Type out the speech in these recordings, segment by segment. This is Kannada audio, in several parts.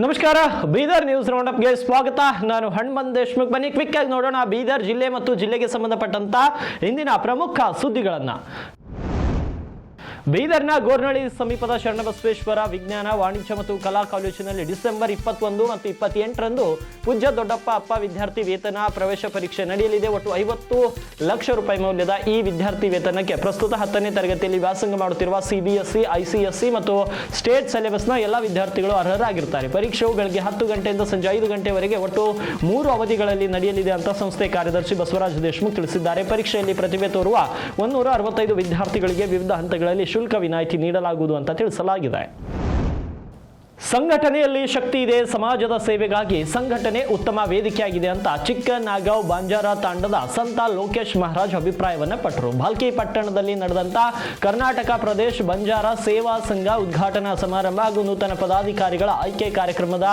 ನಮಸ್ಕಾರ, ಬೀದರ್ ನ್ಯೂಸ್ ರೌಂಡ್ ಅಪ್ಗೆ ಸ್ವಾಗತ. ನಾನು ಹನುಮಂತ್ ದೇಶ್ಮುಖ್. ಬನ್ನಿ ಕ್ವಿಕ್ ಆಗಿ ನೋಡೋಣ ಬೀದರ್ ಜಿಲ್ಲೆ ಮತ್ತು ಜಿಲ್ಲೆಗೆ ಸಂಬಂಧಪಟ್ಟಂತ ಇಂದಿನ ಪ್ರಮುಖ ಸುದ್ದಿಗಳನ್ನ. ಬೀದರ್ನ ಗೋರ್ನಳ್ಳಿ ಸಮೀಪದ ಶರಣಬಸವೇಶ್ವರ ವಿಜ್ಞಾನ ವಾಣಿಜ್ಯ ಮತ್ತು ಕಲಾ ಕಾಲೇಜಿನಲ್ಲಿ ಡಿಸೆಂಬರ್ 21 ಮತ್ತು 28ರಂದು ಪೂಜ್ಯ ದೊಡ್ಡಪ್ಪ ಅಪ್ಪ ವಿದ್ಯಾರ್ಥಿ ವೇತನ ಪ್ರವೇಶ ಪರೀಕ್ಷೆ ನಡೆಯಲಿದೆ. ಒಟ್ಟು 50 ಲಕ್ಷ ರೂಪಾಯಿ ಮೌಲ್ಯದ ಈ ವಿದ್ಯಾರ್ಥಿ ವೇತನಕ್ಕೆ ಪ್ರಸ್ತುತ 10ನೇ ತರಗತಿಯಲ್ಲಿ ವ್ಯಾಸಂಗ ಮಾಡುತ್ತಿರುವ CBSE, ICSE ಮತ್ತು ಸ್ಟೇಟ್ ಸಿಲೆಬಸ್ನ ಎಲ್ಲ ವಿದ್ಯಾರ್ಥಿಗಳು ಅರ್ಹರಾಗಿರ್ತಾರೆ. ಪರೀಕ್ಷೆಯು ಬೆಳಗ್ಗೆ 10 ಗಂಟೆಯಿಂದ ಸಂಜೆ 5 ಗಂಟೆವರೆಗೆ ಒಟ್ಟು 3 ಅವಧಿಗಳಲ್ಲಿ ನಡೆಯಲಿದೆ ಅಂತ ಸಂಸ್ಥೆ ಕಾರ್ಯದರ್ಶಿ ಬಸವರಾಜ ದೇಶ್ಮುಖ್ ತಿಳಿಸಿದ್ದಾರೆ. ಪರೀಕ್ಷೆಯಲ್ಲಿ ಪ್ರತಿಭೆ ತೋರುವ 165 ವಿದ್ಯಾರ್ಥಿಗಳಿಗೆ ವಿವಿಧ ಹಂತಗಳಲ್ಲಿ ಶುಲ್ಕ ವಿನಾಯಿತಿ ನೀಡಲಾಗುವುದು ಅಂತ ತಿಳಿಸಲಾಗಿದೆ. ಸಂಘಟನೆಯಲ್ಲಿ ಶಕ್ತಿ ಇದೆ, ಸಮಾಜದ ಸೇವೆಗಾಗಿ ಸಂಘಟನೆ ಉತ್ತಮ ವೇದಿಕೆಯಾಗಿದೆ ಅಂತ ಚಿಕ್ಕನಾಗಾಂವ್ ಬಂಜಾರ ತಾಂಡದ ಸಂತ ಲೋಕೇಶ್ ಮಹಾರಾಜ್ ಅಭಿಪ್ರಾಯವನ್ನ ಪಟ್ಟರು. ಭಾಲ್ಕಿ ಪಟ್ಟಣದಲ್ಲಿ ನಡೆದಂತ ಕರ್ನಾಟಕ ಪ್ರದೇಶ ಬಂಜಾರ ಸೇವಾ ಸಂಘ ಉದ್ಘಾಟನಾ ಸಮಾರಂಭ ಹಾಗೂ ನೂತನ ಪದಾಧಿಕಾರಿಗಳ ಆಯ್ಕೆ ಕಾರ್ಯಕ್ರಮದ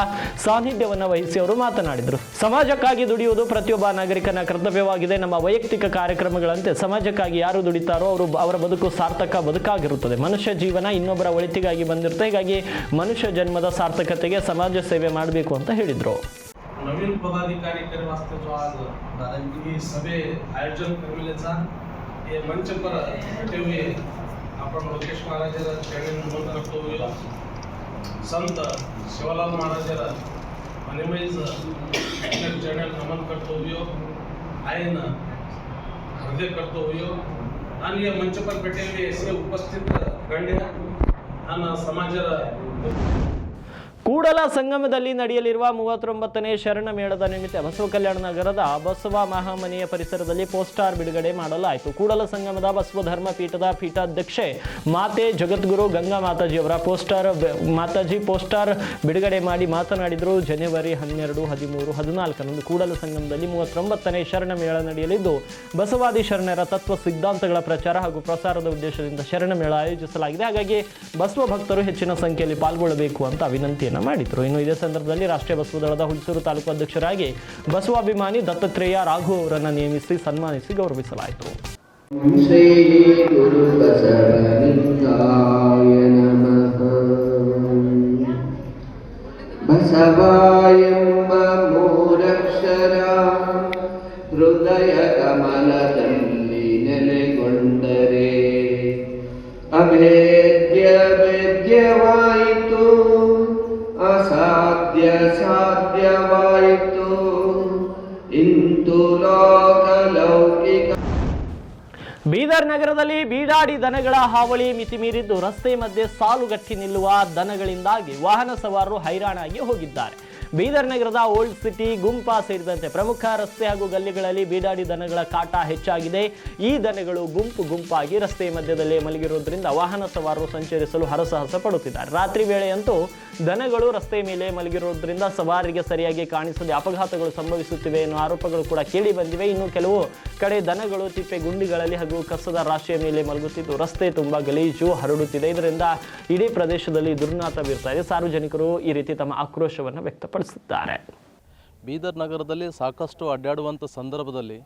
ಸಾನ್ನಿಧ್ಯವನ್ನು ವಹಿಸಿ ಅವರು ಮಾತನಾಡಿದರು. ಸಮಾಜಕ್ಕಾಗಿ ದುಡಿಯುವುದು ಪ್ರತಿಯೊಬ್ಬ ನಾಗರಿಕನ ಕರ್ತವ್ಯವಾಗಿದೆ. ನಮ್ಮ ವೈಯಕ್ತಿಕ ಕಾರ್ಯಕ್ರಮಗಳಂತೆ ಸಮಾಜಕ್ಕಾಗಿ ಯಾರು ದುಡಿತಾರೋ ಅವರ ಬದುಕು ಸಾರ್ಥಕ ಬದುಕಾಗಿರುತ್ತದೆ. ಮನುಷ್ಯ ಜೀವನ ಇನ್ನೊಬ್ಬರ ಒಳಿತಿಗಾಗಿ ಬಂದಿರುತ್ತೆ. ಹೀಗಾಗಿ मनुष्य जन्मದ सार्थकतेಗೆ समाज सेवे ಮಾಡಬೇಕು ಅಂತ ಹೇಳಿದ್ರು. नवीन पदाधिकारी के वास्ते जो आज ये सभे आयोजन करविलेचा हे मंच पर बैठे हुए आपण लोकेश महाराजरा चॅनल नमन करतो हुए संत शिवलाल महाराजरा अनिमेज चॅनल नमन करतो हुए आयन हृदय करतो हुए आणि या मंच पर बैठे हुए ऐसे उपस्थित गण्य आणि समाजरा ಕೂಡಲ ಸಂಗಮದಲ್ಲಿ ನಡೆಯಲಿರುವ 39ನೇ ಶರಣ ಮೇಳದ ನಿಮಿತ್ತ ಬಸವ ಕಲ್ಯಾಣ ನಗರದ ಬಸವ ಮಹಾಮನೆಯ ಪರಿಸರದಲ್ಲಿ ಪೋಸ್ಟರ್ ಬಿಡುಗಡೆ ಮಾಡಲಾಯಿತು. ಕೂಡಲ ಸಂಗಮದ ಬಸವ ಧರ್ಮ ಪೀಠದ ಪೀಠಾಧ್ಯಕ್ಷೆ ಮಾತೆ ಜಗದ್ಗುರು ಗಂಗಾ ಮಾತಾಜಿಯವರ ಮಾತಾಜಿ ಪೋಸ್ಟರ್ ಬಿಡುಗಡೆ ಮಾಡಿ ಮಾತನಾಡಿದರು. ಜನವರಿ 12, 13, 14ರಂದು ಕೂಡಲ ಸಂಗಮದಲ್ಲಿ 39ನೇ ಶರಣ ಮೇಳ ನಡೆಯಲಿದ್ದು ಬಸವಾದಿ ಶರಣರ ತತ್ವ ಸಿದ್ಧಾಂತಗಳ ಪ್ರಚಾರ ಹಾಗೂ ಪ್ರಸಾರದ ಉದ್ದೇಶದಿಂದ ಶರಣ ಮೇಳ ಆಯೋಜಿಸಲಾಗಿದೆ. ಹಾಗಾಗಿ ಬಸವ ಭಕ್ತರು ಹೆಚ್ಚಿನ ಸಂಖ್ಯೆಯಲ್ಲಿ ಪಾಲ್ಗೊಳ್ಳಬೇಕು ಅಂತ ವಿನಂತಿಯನ್ನು ಮಾಡಿದ್ರು. ಇನ್ನು ಇದೇ ಸಂದರ್ಭದಲ್ಲಿ ರಾಷ್ಟ್ರೀಯ ಬಸವ ದಳದ ಹುಣಸೂರು ತಾಲೂಕು ಅಧ್ಯಕ್ಷರಾಗಿ ಬಸವಾಭಿಮಾನಿ ದತ್ತಾತ್ರೇಯ ರಾಘು ಅವರನ್ನು ನೇಮಿಸಿ ಸನ್ಮಾನಿಸಿ ಗೌರವಿಸಲಾಯಿತು. ಶ್ರೀ ಗುರು ಬಸವಲಿಂಗಾಯ ನಮಃ. ಬಸವಾಯಂಬ ಮೂರಕ್ಷರ ಹೃದಯ ಕಮಲದಲ್ಲಿ ನೆಲೆಗೊಂಡರೆ ಅಭೇದ್ಯ ವೇದ್ಯವಾಯಿತು, ಅಸಾಧ್ಯ ಸಾಧ್ಯವಾಯಿತು. ಇಂತು ಲೋಕಲೌಕಿಕ. ಬೀದರ್ ನಗರದಲ್ಲಿ ಬೀಡಾಡಿ ದನಗಳ ಹಾವಳಿ ಮಿತಿಮೀರಿದ್ದು ರಸ್ತೆ ಮಧ್ಯೆ ಸಾಲುಗಟ್ಟಿ ನಿಲ್ಲುವ ದನಗಳಿಂದಾಗಿ ವಾಹನ ಸವಾರರು ಹೈರಾಣಾಗಿ ಹೋಗಿದ್ದಾರೆ. ಬೀದರ್ ನಗರದ ಓಲ್ಡ್ ಸಿಟಿ, ಗುಂಪಾ ಸೇರಿದಂತೆ ಪ್ರಮುಖ ರಸ್ತೆ ಹಾಗೂ ಗಲ್ಲಿಗಳಲ್ಲಿ ಬೀಡಾಡಿ ದನಗಳ ಕಾಟ ಹೆಚ್ಚಾಗಿದೆ. ಈ ದನಗಳು ಗುಂಪಾಗಿ ರಸ್ತೆ ಮಧ್ಯದಲ್ಲೇ ಮಲಗಿರುವುದರಿಂದ ವಾಹನ ಸವಾರರು ಸಂಚರಿಸಲು ಹರಸಾಹಸ ಪಡುತ್ತಿದ್ದಾರೆ. ರಾತ್ರಿ ವೇಳೆಯಂತೂ ದನಗಳು ರಸ್ತೆ ಮೇಲೆ ಮಲಗಿರುವುದರಿಂದ ಸವಾರರಿಗೆ ಸರಿಯಾಗಿ ಕಾಣಿಸದೆ ಅಪಘಾತಗಳು ಸಂಭವಿಸುತ್ತಿವೆ ಎನ್ನುವ ಆರೋಪಗಳು ಕೂಡ ಕೇಳಿ ಬಂದಿವೆ. ಇನ್ನು ಕೆಲವು ಕಡೆ ದನಗಳು ತಿಪ್ಪೆ ಗುಂಡಿಗಳಲ್ಲಿ ಹಾಗೂ ಕಸದ ರಾಶಿಯ ಮೇಲೆ ಮಲಗುತ್ತಿದ್ದು ರಸ್ತೆ ತುಂಬಾ ಗಲೀಜು ಹರಡುತ್ತಿದೆ. ಇದರಿಂದ ಇಡೀ ಪ್ರದೇಶದಲ್ಲಿ ದುರ್ನಾತ ಬೀರ್ತಾ ಇದೆ. ಸಾರ್ವಜನಿಕರು ಈ ರೀತಿ ತಮ್ಮ ಆಕ್ರೋಶವನ್ನು ವ್ಯಕ್ತಪಡಿಸುತ್ತಾರೆ. ಬೀದರ್ ನಗರದಲ್ಲಿ ಸಾಕಷ್ಟು ಅಡ್ಡಾಡುವಂಥ ಸಂದರ್ಭದಲ್ಲಿ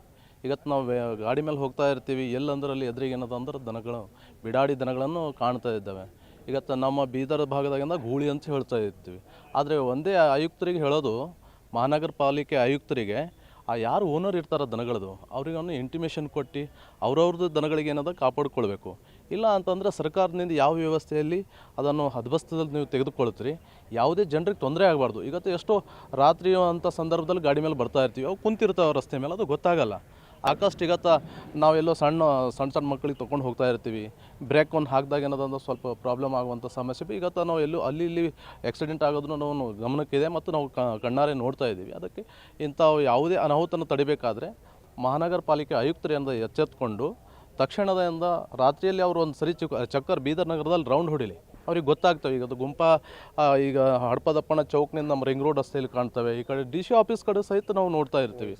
ಇವತ್ತು ನಾವು ಗಾಡಿ ಮೇಲೆ ಹೋಗ್ತಾ ಇರ್ತೀವಿ. ಎಲ್ಲಂದರಲ್ಲಿ ಎದುರಿಗೆ ಏನದಂದ್ರೆ ದನಗಳು ಬಿಡಾಡಿ ದನಗಳನ್ನು ಕಾಣ್ತಾ ಇದ್ದಾವೆ. ಇವತ್ತು ನಮ್ಮ ಬೀದರ್ ಭಾಗದಾಗಿಂದ ಗೂಳಿ ಅಂತ ಹೇಳ್ತಾ ಇರ್ತೀವಿ. ಆದರೆ ಒಂದೇ ಆಯುಕ್ತರಿಗೆ ಹೇಳೋದು, ಮಹಾನಗರ ಪಾಲಿಕೆ ಆಯುಕ್ತರಿಗೆ ಯಾರು ಓನರ್ ಇರ್ತಾರೋ ದನಗಳದು ಅವ್ರಿಗೆ ಇಂಟಿಮೇಷನ್ ಕೊಟ್ಟು ಅವ್ರವ್ರದ್ದು ದನಗಳಿಗೆ ಏನದ ಕಾಪಾಡಿಕೊಳ್ಬೇಕು. ಇಲ್ಲ ಅಂತಂದರೆ ಸರ್ಕಾರದಿಂದ ಯಾವ ವ್ಯವಸ್ಥೆಯಲ್ಲಿ ಅದನ್ನು ಹದ್ಬಸ್ತದಲ್ಲಿ ನೀವು ತೆಗೆದುಕೊಳ್ತೀರಿ, ಯಾವುದೇ ಜನರಿಗೆ ತೊಂದರೆ ಆಗಬಾರ್ದು. ಇವತ್ತು ಎಷ್ಟೋ ರಾತ್ರಿ ಅಂಥ ಸಂದರ್ಭದಲ್ಲಿ ಗಾಡಿ ಮೇಲೆ ಬರ್ತಾ ಇರ್ತೀವಿ, ಅವು ಕುಂತಿರ್ತಾವೆ ರಸ್ತೆ ಮೇಲೆ, ಅದು ಗೊತ್ತಾಗಲ್ಲ. ಆಕಸ್ಟ್ ಇವತ್ತು ನಾವೆಲ್ಲೋ ಸಣ್ಣ ಮಕ್ಕಳಿಗೆ ತೊಗೊಂಡು ಹೋಗ್ತಾ ಇರ್ತೀವಿ, ಬ್ರೇಕ್ ಒಂದು ಹಾಕಿದಾಗ ಏನದಂದ್ರೆ ಸ್ವಲ್ಪ ಪ್ರಾಬ್ಲಮ್ ಆಗುವಂಥ ಸಮಸ್ಯೆ. ಇವತ್ತು ನಾವು ಎಲ್ಲೂ ಅಲ್ಲಿ ಆಕ್ಸಿಡೆಂಟ್ ಆಗೋದನ್ನು ನಾವು ಗಮನಕ್ಕಿದೆ ಮತ್ತು ನಾವು ಕಣ್ಣಾರೆ ನೋಡ್ತಾ ಇದ್ದೀವಿ. ಅದಕ್ಕೆ ಇಂಥವು ಯಾವುದೇ ಅನಾಹುತನ ತಡಿಬೇಕಾದ್ರೆ ಮಹಾನಗರ ಪಾಲಿಕೆ ಆಯುಕ್ತರಿಂದ ಎಚ್ಚೆತ್ಕೊಂಡು ತಕ್ಷಣದಿಂದ ರಾತ್ರಿಯಲ್ಲಿ ಅವರು ಒಂದು ಸರಿ ಚಕ್ಕರ್ ಬೀದರ್ ನಗರದಲ್ಲಿ ರೌಂಡ್ ಹೊಡಿಲಿ, ಅವ್ರಿಗೆ ಗೊತ್ತಾಗ್ತವೆ. ಈಗ ಅದು ಗುಂಪಾ ಈಗ ಹಡಪದಪ್ಪನ ಚೌಕ್ನಿಂದ ನಮ್ಮ ರಿಂಗ್ ರೋಡ್ ರಸ್ತೆಯಲ್ಲಿ ಕಾಣ್ತವೆ. ಈ ಕಡೆ DC ಆಫೀಸ್ ಕಡೆ ಸಹಿತ ನಾವು ನೋಡ್ತಾ ಇರ್ತೀವಿ.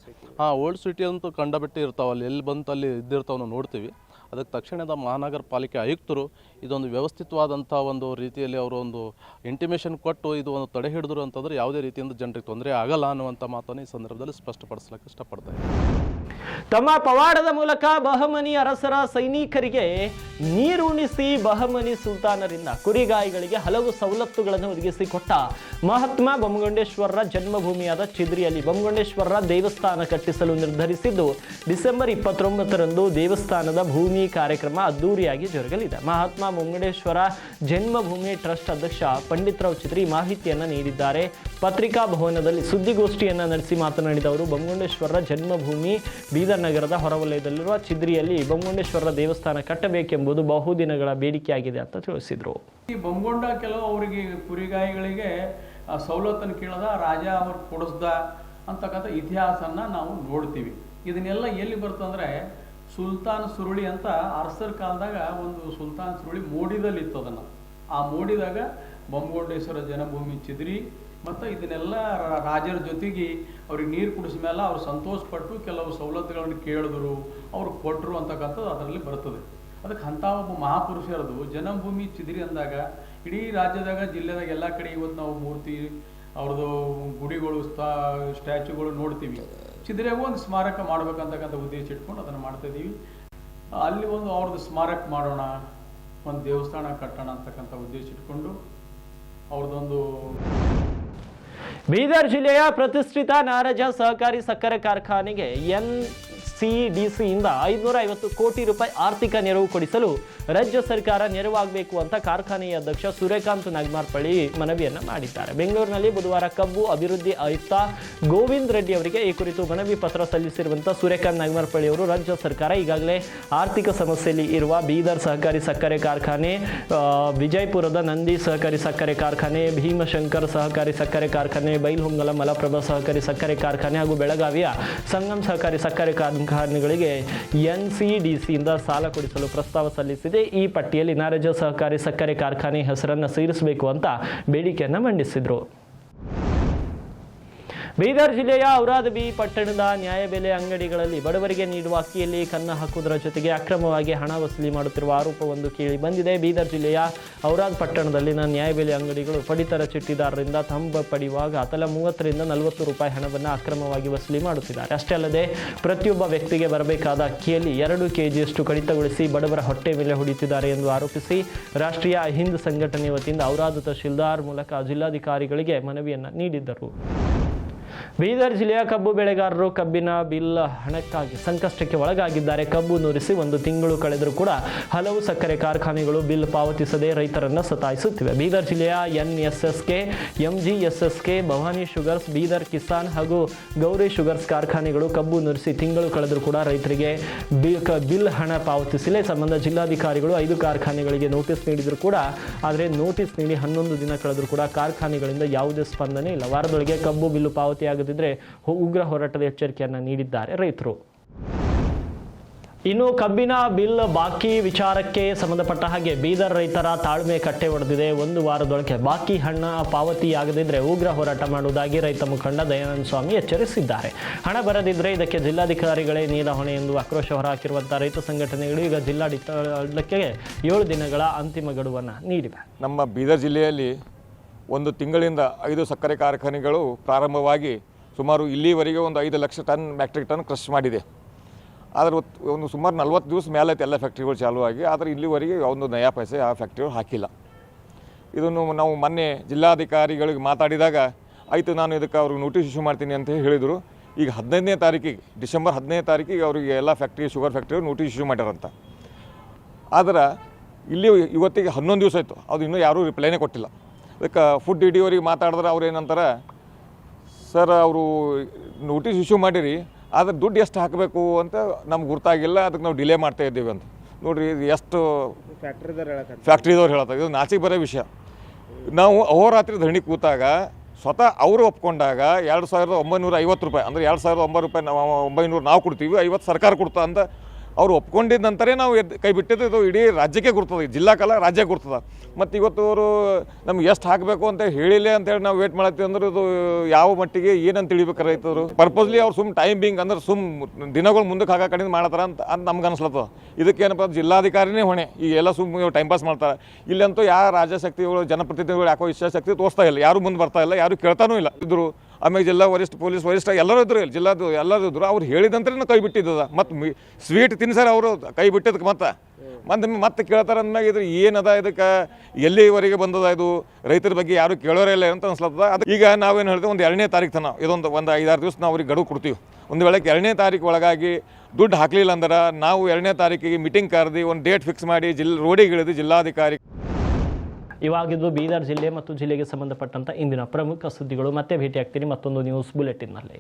ಓಲ್ಡ್ ಸಿಟಿ ಅಂತೂ ಕಂಡಬಿಟ್ಟು ಇರ್ತಾವೆ, ಅಲ್ಲಿ ಎಲ್ಲಿ ಬಂತು ಅಲ್ಲಿ ಇದ್ದಿರ್ತಾವೆ, ನಾವು ನೋಡ್ತೀವಿ. ಅದಕ್ಕೆ ತಕ್ಷಣದ ಮಹಾನಗರ ಪಾಲಿಕೆ ಆಯುಕ್ತರು ಇದೊಂದು ವ್ಯವಸ್ಥಿತವಾದಂಥ ಒಂದು ರೀತಿಯಲ್ಲಿ ಅವರು ಒಂದು ಇಂಟಿಮೇಷನ್ ಕೊಟ್ಟು ಇದು ಒಂದು ತಡೆ ಹಿಡಿದ್ರು ಅಂತಂದರೆ ಯಾವುದೇ ರೀತಿಯಿಂದ ಜನರಿಗೆ ತೊಂದರೆ ಆಗಲ್ಲ ಅನ್ನುವಂಥ ಮಾತನ್ನು ಈ ಸಂದರ್ಭದಲ್ಲಿ ಸ್ಪಷ್ಟಪಡಿಸಲಿಕ್ಕೆ ಇಷ್ಟಪಡ್ತಾರೆ. ತಮ್ಮ ಪವಾಡದ ಮೂಲಕ ಬಹಮನಿ ಅರಸರ ಸೈನಿಕರಿಗೆ ನೀರುಣಿಸಿ ಬಹಮನಿ ಸುಲ್ತಾನರಿಂದ ಕುರಿಗಾಯಿಗಳಿಗೆ ಹಲವು ಸವಲತ್ತುಗಳನ್ನು ಒದಗಿಸಿಕೊಟ್ಟ ಮಹಾತ್ಮ ಬೊಮ್ಮಗೊಂಡೇಶ್ವರರ ಜನ್ಮಭೂಮಿಯಾದ ಚಿದ್ರಿಯಲ್ಲಿ ಬೊಮ್ಮಗೊಂಡೇಶ್ವರರ ದೇವಸ್ಥಾನ ಕಟ್ಟಿಸಲು ನಿರ್ಧರಿಸಿದ್ದು ಡಿಸೆಂಬರ್ 29ರಂದು ದೇವಸ್ಥಾನದ ಭೂಮಿ ಕಾರ್ಯಕ್ರಮ ಅದ್ದೂರಿಯಾಗಿ ಜರುಗಲಿದೆ. ಮಹಾತ್ಮ ಬೊಮ್ಮಗೊಂಡೇಶ್ವರ ಜನ್ಮಭೂಮಿ ಟ್ರಸ್ಟ್ ಅಧ್ಯಕ್ಷ ಪಂಡಿತರಾವ್ ಚಿದ್ರಿ ಮಾಹಿತಿಯನ್ನು ನೀಡಿದ್ದಾರೆ. ಪತ್ರಿಕಾ ಭವನದಲ್ಲಿ ಸುದ್ದಿಗೋಷ್ಠಿಯನ್ನು ನಡೆಸಿ ಮಾತನಾಡಿದ ಅವರು, ಬೊಮ್ಮಗೊಂಡೇಶ್ವರರ ಜನ್ಮಭೂಮಿ ಬೀದರ್ ನಗರದ ಹೊರವಲಯದಲ್ಲಿರುವ ಚಿದ್ರಿಯಲ್ಲಿ ಬೊಮ್ಮಗೊಂಡೇಶ್ವರರ ದೇವಸ್ಥಾನ ಕಟ್ಟಬೇಕೆಂಬುದು ಬಹುದಿನಗಳ ಬೇಡಿಕೆಯಾಗಿದೆ ಅಂತ ತಿಳಿಸಿದರು. ಈ ಬೊಮ್ಮಗೊಂಡ ಕೆಲವು ಅವರಿಗೆ ಕುರಿಗಾಯಿಗಳಿಗೆ ಸವಲತ್ತನ್ನು ಕೇಳದ ರಾಜ ಅವ್ರು ಕೊಡಿಸ್ದ ಅಂತಕ್ಕಂಥ ಇತಿಹಾಸನ ನಾವು ನೋಡ್ತೀವಿ. ಇದನ್ನೆಲ್ಲ ಎಲ್ಲಿ ಬರ್ತಂದ್ರೆ ಸುಲ್ತಾನ್ ಸುರುಳಿ ಅಂತ ಅರಸರ ಕಾಲದಾಗ ಒಂದು ಸುಲ್ತಾನ್ ಸುರುಳಿ ಮೋಡಿದಲ್ಲಿ ಇತ್ತು. ಅದನ್ನು ಆ ಮೋಡಿದಾಗ ಬೊಮ್ಮಗೊಂಡೇಶ್ವರ ಜನ್ಮಭೂಮಿ ಚಿದ್ರಿ ಮತ್ತು ಇದನ್ನೆಲ್ಲ ರಾಜರ ಜೊತೆಗೆ ಅವ್ರಿಗೆ ನೀರು ಕುಡಿಸಿದ ಮೇಲೆ ಅವ್ರು ಸಂತೋಷಪಟ್ಟು ಕೆಲವು ಸವಲತ್ತುಗಳನ್ನು ಕೇಳಿದ್ರು, ಅವ್ರು ಕೊಟ್ಟರು ಅಂತಕ್ಕಂಥದ್ದು ಅದರಲ್ಲಿ ಬರ್ತದೆ. ಅದಕ್ಕೆ ಅಂಥ ಒಬ್ಬ ಮಹಾಪುರುಷರದು ಜನ್ಮಭೂಮಿ ಚಿದ್ರಿ ಅಂದಾಗ ಇಡೀ ರಾಜ್ಯದಾಗ ಜಿಲ್ಲೆದಾಗ ಎಲ್ಲ ಕಡೆ ಇವತ್ತು ನಾವು ಮೂರ್ತಿ ಅವ್ರದ್ದು ಗುಡಿಗಳು ಸ್ಟ್ಯಾಚ್ಯುಗಳು ನೋಡ್ತೀವಿ. ಚಿದ್ರಿಯಾಗೂ ಒಂದು ಸ್ಮಾರಕ ಮಾಡ್ಬೇಕಂತಕ್ಕಂಥ ಉದ್ದೇಶ ಇಟ್ಕೊಂಡು ಅದನ್ನು ಮಾಡ್ತಾಯಿದ್ದೀವಿ. ಅಲ್ಲಿ ಒಂದು ಅವ್ರದ್ದು ಸ್ಮಾರಕ ಮಾಡೋಣ, ಒಂದು ದೇವಸ್ಥಾನ ಕಟ್ಟೋಣ ಅಂತಕ್ಕಂಥ ಉದ್ದೇಶ ಇಟ್ಕೊಂಡು ಅವ್ರದ್ದೊಂದು. ಬೀದರ್ ಜಿಲ್ಲೆಯ ಪ್ರತಿಷ್ಠಿತ ನಾರಜ ಸಹಕಾರಿ ಸಕ್ಕರೆ ಕಾರ್ಖಾನೆಗೆ NCDCಯಿಂದ 550 ಕೋಟಿ ರೂಪಾಯಿ ಆರ್ಥಿಕ ನೆರವು ಕೊಡಿಸಲು ರಾಜ್ಯ ಸರ್ಕಾರ ನೆರವಾಗಬೇಕು ಅಂತ ಕಾರ್ಖಾನೆಯ ಅಧ್ಯಕ್ಷ ಸೂರ್ಯಕಾಂತ್ ನಾಗಮಾರ್ಪಳ್ಳಿ ಮನವಿಯನ್ನು ಮಾಡಿದ್ದಾರೆ. ಬೆಂಗಳೂರಿನಲ್ಲಿ ಬುಧವಾರ ಕಬ್ಬು ಅಭಿವೃದ್ಧಿ ಆಯುಕ್ತ ಗೋವಿಂದ್ ರೆಡ್ಡಿ ಅವರಿಗೆ ಈ ಕುರಿತು ಮನವಿ ಪತ್ರ ಸಲ್ಲಿಸಿರುವಂಥ ಸೂರ್ಯಕಾಂತ್ ನಾಗಮಾರ್ಪಳ್ಳಿ ಅವರು, ರಾಜ್ಯ ಸರ್ಕಾರ ಈಗಾಗಲೇ ಆರ್ಥಿಕ ಸಮಸ್ಯೆಯಲ್ಲಿ ಇರುವ ಬೀದರ್ ಸಹಕಾರಿ ಸಕ್ಕರೆ ಕಾರ್ಖಾನೆ, ವಿಜಯಪುರದ ನಂದಿ ಸಹಕಾರಿ ಸಕ್ಕರೆ ಕಾರ್ಖಾನೆ, ಭೀಮಶಂಕರ್ ಸಹಕಾರಿ ಸಕ್ಕರೆ ಕಾರ್ಖಾನೆ, ಬೈಲ್ಹೊಂಗಲ ಮಲಪ್ರಭಾ ಸಹಕಾರಿ ಸಕ್ಕರೆ ಕಾರ್ಖಾನೆ ಹಾಗೂ ಬೆಳಗಾವಿಯ ಸಂಗಮ್ ಸಹಕಾರಿ ಸಕ್ಕರೆ ಕಾರ್ಖಾನೆಗಳಿಗೆ NCDCಯಿಂದ ಸಾಲ ಕೊಡಿಸಲು ಪ್ರಸ್ತಾವ ಸಲ್ಲಿಸಿದೆ. ಈ ಪಟ್ಟಿಯಲ್ಲಿ ನಾರಜ ಸಹಕಾರಿ ಸಕ್ಕರೆ ಕಾರ್ಖಾನೆ ಹೆಸರನ್ನು ಸೇರಿಸಬೇಕು ಅಂತ ಬೇಡಿಕೆಯನ್ನು ಮಂಡಿಸಿದರು. ಬೀದರ್ ಜಿಲ್ಲೆಯ ಔರಾದ್ ಬಿ ಪಟ್ಟಣದ ನ್ಯಾಯಬೆಲೆ ಅಂಗಡಿಗಳಲ್ಲಿ ಬಡವರಿಗೆ ನೀಡುವ ಅಕ್ಕಿಯಲ್ಲಿ ಕನ್ನ ಹಾಕುವುದರ ಜೊತೆಗೆ ಅಕ್ರಮವಾಗಿ ಹಣ ವಸೂಲಿ ಮಾಡುತ್ತಿರುವ ಆರೋಪವೊಂದು ಕೇಳಿ ಬಂದಿದೆ. ಬೀದರ್ ಜಿಲ್ಲೆಯ ಔರಾದ್ ಪಟ್ಟಣದಲ್ಲಿನ ನ್ಯಾಯಬೆಲೆ ಅಂಗಡಿಗಳು ಪಡಿತರ ಚೀಟಿದಾರರಿಂದ ತಂಬ ಪಡೆಯುವಾಗ ತಲಾ 30 ರಿಂದ 40 ರೂಪಾಯಿ ಹಣವನ್ನು ಅಕ್ರಮವಾಗಿ ವಸೂಲಿ ಮಾಡುತ್ತಿದ್ದಾರೆ. ಅಷ್ಟೇ ಅಲ್ಲದೆ ಪ್ರತಿಯೊಬ್ಬ ವ್ಯಕ್ತಿಗೆ ಬರಬೇಕಾದ ಅಕ್ಕಿಯಲ್ಲಿ 2 kgಯಷ್ಟು ಕಡಿತಗೊಳಿಸಿ ಬಡವರ ಹೊಟ್ಟೆ ಮೇಲೆ ಹೊಡೆಯುತ್ತಿದ್ದಾರೆ ಎಂದು ಆರೋಪಿಸಿ ರಾಷ್ಟ್ರೀಯ ಹಿಂದ್ ಸಂಘಟನೆ ವತಿಯಿಂದ ಔರಾದ್ ತಹಶೀಲ್ದಾರ್ ಮೂಲಕ ಜಿಲ್ಲಾಧಿಕಾರಿಗಳಿಗೆ ಮನವಿಯನ್ನು ನೀಡಿದ್ದರು. ಬೀದರ್ ಜಿಲ್ಲೆಯ ಕಬ್ಬು ಬೆಳೆಗಾರರು ಕಬ್ಬಿನ ಬಿಲ್ ಹಣಕ್ಕಾಗಿ ಸಂಕಷ್ಟಕ್ಕೆ ಒಳಗಾಗಿದ್ದಾರೆ. ಕಬ್ಬು ನುರಿಸಿ 1 ತಿಂಗಳು ಕಳೆದರೂ ಕೂಡ ಹಲವು ಸಕ್ಕರೆ ಕಾರ್ಖಾನೆಗಳು ಬಿಲ್ ಪಾವತಿಸದೆ ರೈತರನ್ನು ಸತಾಯಿಸುತ್ತಿವೆ. ಬೀದರ್ ಜಿಲ್ಲೆಯ NSSK, MGSSK, Bhavani sugars, Bidar Kisan ಹಾಗೂ ಗೌರಿ ಶುಗರ್ಸ್ ಕಾರ್ಖಾನೆಗಳು ಕಬ್ಬು ನುರಿಸಿ ತಿಂಗಳು ಕಳೆದರೂ ಕೂಡ ರೈತರಿಗೆ ಬಿಲ್ ಹಣ ಪಾವತಿಸಿಲ್ಲ. ಈ ಸಂಬಂಧ ಜಿಲ್ಲಾಧಿಕಾರಿಗಳು 5 ಕಾರ್ಖಾನೆಗಳಿಗೆ ನೋಟಿಸ್ ನೀಡಿದರೂ ಕೂಡ, ಆದರೆ ನೋಟಿಸ್ ನೀಡಿ 11 ದಿನ ಕಳೆದರೂ ಕೂಡ ಕಾರ್ಖಾನೆಗಳಿಂದ ಯಾವುದೇ ಸ್ಪಂದನೆ ಇಲ್ಲ. ವಾರದೊಳಗೆ ಕಬ್ಬು ಬಿಲ್ಲು ಪಾವತಿಯಾಗದಿದ್ದರೆ ಉಗ್ರ ಹೋರಾಟದ ಎಚ್ಚರಿಕೆಯನ್ನು ನೀಡಿದ್ದಾರೆ ರೈತರು. ಇನ್ನು ಕಬ್ಬಿನ ಬಿಲ್ ಬಾಕಿ ವಿಚಾರಕ್ಕೆ ಸಂಬಂಧಪಟ್ಟ ಹಾಗೆ ಬೀದರ್ ರೈತರ ತಾಳ್ಮೆ ಕಟ್ಟೆ ಹೊಡೆದಿದೆ. 1 ವಾರದೊಳಗೆ ಬಾಕಿ ಹಣ ಪಾವತಿಯಾಗದಿದ್ದರೆ ಉಗ್ರ ಹೋರಾಟ ಮಾಡುವುದಾಗಿ ರೈತ ಮುಖಂಡ ದಯಾನಂದ ಸ್ವಾಮಿ ಎಚ್ಚರಿಸಿದ್ದಾರೆ. ಹಣ ಬರದಿದ್ದರೆ ಇದಕ್ಕೆ ಜಿಲ್ಲಾಧಿಕಾರಿಗಳೇ ನೇರ ಹೊಣೆ ಎಂದು ಆಕ್ರೋಶ ಹೊರಹಾಕಿರುವಂಥ ರೈತ ಸಂಘಟನೆಗಳು ಈಗ ಜಿಲ್ಲಾಡಳಿತಕ್ಕೆ 7 ದಿನಗಳ ಅಂತಿಮ ಗಡುವನ್ನು ನೀಡಿವೆ. ನಮ್ಮ ಬೀದರ್ ಜಿಲ್ಲೆಯಲ್ಲಿ 1 ತಿಂಗಳಿಂದ 5 ಸಕ್ಕರೆ ಕಾರ್ಖಾನೆಗಳು ಪ್ರಾರಂಭವಾಗಿ ಸುಮಾರು ಇಲ್ಲಿವರೆಗೆ ಒಂದು 5 lakh ton metric ton crush ಮಾಡಿದೆ. ಆದರೆ ಒಂದು ಸುಮಾರು 40 ದಿವಸ ಮೇಲೈತೆ ಎಲ್ಲ ಫ್ಯಾಕ್ಟ್ರಿಗಳು ಚಾಲೂ ಆಗಿ, ಆದರೆ ಇಲ್ಲಿವರೆಗೆ ಒಂದು ನಯಾ ಪೈಸೆ ಆ ಫ್ಯಾಕ್ಟ್ರಿಗಳು ಹಾಕಿಲ್ಲ. ಇದನ್ನು ನಾವು ಮೊನ್ನೆ ಜಿಲ್ಲಾಧಿಕಾರಿಗಳಿಗೆ ಮಾತಾಡಿದಾಗ ಆಯಿತು ನಾನು ಇದಕ್ಕೆ ಅವ್ರಿಗೆ ನೋಟಿಸ್ ಇಶ್ಯೂ ಮಾಡ್ತೀನಿ ಅಂತ ಹೇಳಿದರು. ಈಗ 15ನೇ ತಾರೀಕಿಗೆ ಡಿಸೆಂಬರ್ 15ನೇ ತಾರೀಕಿಗೆ ಅವರಿಗೆ ಎಲ್ಲ factory sugar factory notice issue ಮಾಡ್ಯಾರಂತ. ಆದರೆ ಇಲ್ಲಿ ಇವತ್ತಿಗೆ 11 ದಿವಸ ಆಯಿತು, ಅದು ಇನ್ನೂ ಯಾರೂ ರಿಪ್ಲೈನೇ ಕೊಟ್ಟಿಲ್ಲ. ಅದಕ್ಕೆ ಫುಡ್ ಡಿಲಿವರಿಗೆ ಮಾತಾಡಿದ್ರೆ ಅವ್ರು ಏನಂತಾರೆ, ಸರ್ ಅವರು ನೋಟಿಸ್ ಇಶ್ಯೂ ಮಾಡಿರಿ, ಆದರೆ ದುಡ್ಡು ಎಷ್ಟು ಹಾಕಬೇಕು ಅಂತ ನಮ್ಗೆ ಗುರ್ತಾಗಿಲ್ಲ, ಅದಕ್ಕೆ ನಾವು ಡಿಲೇ ಮಾಡ್ತಾ ಇದ್ದೀವಿ ಅಂತ. ನೋಡಿರಿ ಇದು ಎಷ್ಟು ಫ್ಯಾಕ್ಟ್ರಿದವ್ರು ಹೇಳ್ತಾರೆ, ಇದು ನಾಚಿಕೆ ಬರೋ ವಿಷಯ. ನಾವು ಅಹೋರಾತ್ರಿ ಧರಣಿ ಕೂತಾಗ ಸ್ವತಃ ಅವರು ಒಪ್ಕೊಂಡಾಗ 2950 ರೂಪಾಯಿ ಅಂದರೆ 2900 ರೂಪಾಯಿ 900 ನಾವು ಕೊಡ್ತೀವಿ, 50 ಸರ್ಕಾರ ಕೊಡ್ತಾ ಅಂತ ಅವ್ರು ಒಪ್ಕೊಂಡಿದ್ದ ನಂತರ ನಾವು ಕೈ ಬಿಟ್ಟಿದ್ದು. ಇದು ಇಡೀ ರಾಜ್ಯಕ್ಕೆ ಗುರ್ತದೆ, ಜಿಲ್ಲಾಕಲ್ಲ ರಾಜ್ಯಕ್ಕೆ ಗುರ್ತದೆ. ಮತ್ತು ಇವತ್ತು ಅವರು ನಮ್ಗೆ ಎಷ್ಟು ಹಾಕಬೇಕು ಅಂತ ಹೇಳಿಲ್ಲ ಅಂತೇಳಿ ನಾವು ವೇಟ್ ಮಾಡತ್ತೀವಿ ಅಂದ್ರೆ ಇದು ಯಾವ ಮಟ್ಟಿಗೆ ಏನಂತ ತಿಳಿಬೇಕು ರೈತರು. ಪರ್ಪಸ್ಲಿ ಅವ್ರು ಸುಮ್ಮ ಟೈಮ್ ಬಿಂಗ್ ಅಂದ್ರೆ ದಿನಗಳು ಮುಂದಕ್ಕೆ ಹಾಕೋ ಕಡೆಯಿಂದ ಮಾಡ್ತಾರೆ ಅಂತ ನಮ್ಗೆ ಅನಿಸ್ಲತ್ತದ. ಇದಕ್ಕೇನಪ್ಪ ಜಿಲ್ಲಾಧಿಕಾರಿನೇ ಹೊಣೆ. ಈಗ ಎಲ್ಲ ಟೈಮ್ ಪಾಸ್ ಮಾಡ್ತಾರೆ. ಇಲ್ಲಂತೂ ಯಾವ ರಾಜಶಕ್ತಿಗಳು ಜನಪ್ರತಿನಿಧಿಗಳು ಯಾಕೋ ಇಚ್ಛಾಶಕ್ತಿ ತೋರಿಸ್ತಾ ಇಲ್ಲ, ಯಾರು ಮುಂದೆ ಬರ್ತಾ ಇಲ್ಲ, ಯಾರು ಕೇಳ್ತಾನೂ ಇಲ್ಲ ಇದ್ರು. ಆಮೇಲೆ ಜಿಲ್ಲಾ ಪೊಲೀಸ್ ವರಿಷ್ಠ ಎಲ್ಲರೂ ಇದ್ರು ಇಲ್ಲಿ, ಜಿಲ್ಲಾದು ಎಲ್ಲರೂ ಇದ್ರು. ಅವ್ರು ಹೇಳಿದಂದ್ರೆ ಕೈ ಬಿಟ್ಟಿದ್ದದ. ಮತ್ತು ಸ್ವೀಟ್ ತಿನ್ಸರ ಅವರು ಕೈ ಬಿಟ್ಟಿದ್ದಕ್ಕೆ ಮತ್ತೆ ಕೇಳ್ತಾರೆ ಅಂದ್ಮ್ಯಾಗ ಇದು ಏನದ, ಇದಕ್ಕೆ ಎಲ್ಲಿವರೆಗೆ ಬಂದದ, ಇದು ರೈತರ ಬಗ್ಗೆ ಯಾರು ಕೇಳೋರೇ ಇಲ್ಲ ಅಂತ ಅನ್ಸ್ಲತ್ತದ. ಅದು ಈಗ ನಾವೇನು ಹೇಳ್ತೀವಿ, ಒಂದು 2ನೇ ತಾರೀಕು ತನಕ ಒಂದು 5-6 ದಿವಸ ನಾವು ಅವ್ರಿಗೆ ಗಡುವು ಕೊಡ್ತೀವಿ. ಒಂದು ವೇಳೆ 2ನೇ ತಾರೀಕು ಒಳಗಾಗಿ ದುಡ್ಡು ಹಾಕಲಿಲ್ಲ ಅಂದ್ರೆ ನಾವು 2ನೇ ತಾರೀಕಿಗೆ ಮೀಟಿಂಗ್ ಕರೆದು ಒಂದು ಡೇಟ್ ಫಿಕ್ಸ್ ಮಾಡಿ ರೋಡಿಗೆ ಇಳಿದು ಜಿಲ್ಲಾಧಿಕಾರಿ. ಇವಾಗಿದ್ದು ಬೀದರ್ ಜಿಲ್ಲೆ ಮತ್ತು ಜಿಲ್ಲೆಗೆ ಸಂಬಂಧಪಟ್ಟಂಥ ಇಂದಿನ ಪ್ರಮುಖ ಸುದ್ದಿಗಳು. ಮತ್ತೆ ಭೇಟಿಯಾಗ್ತೀನಿ ಮತ್ತೊಂದು ನ್ಯೂಸ್ ಬುಲೆಟಿನ್ನಲ್ಲಿ.